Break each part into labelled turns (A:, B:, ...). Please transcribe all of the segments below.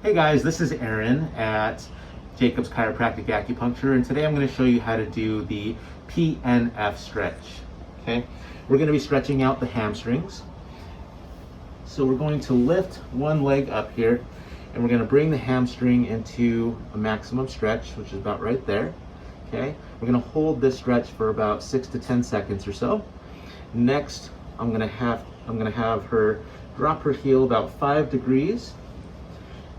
A: Hey guys, this is Aaron at Jacob's Chiropractic Acupuncture, and today I'm going to show you how to do the PNF stretch. Okay, we're going to be stretching out the hamstrings. So we're going to lift one leg up here, and we're going to bring the hamstring into a maximum stretch, which is about right there. Okay, we're going to hold this stretch for about 6 to 10 seconds or so. Next, I'm going to have her drop her heel about 5 degrees.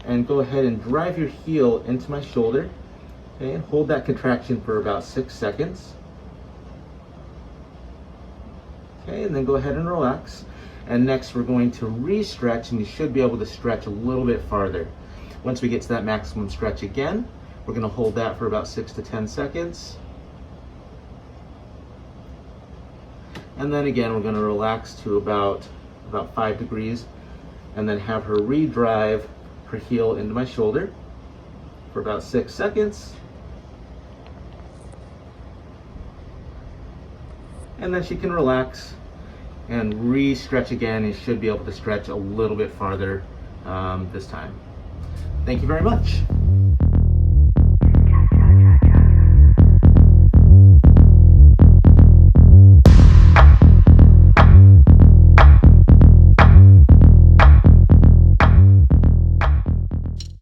A: And go ahead and drive your heel into my shoulder, okay, and hold that contraction for about 6 seconds. Okay, and then go ahead and relax. And next we're going to re-stretch, and you should be able to stretch a little bit farther. Once we get to that maximum stretch again, we're going to hold that for about 6 to 10 seconds. And then again, we're going to relax to about 5 degrees, and then have her re-drive her heel into my shoulder for about 6 seconds. And then she can relax and re-stretch again. You should be able to stretch a little bit farther this time. Thank you very much.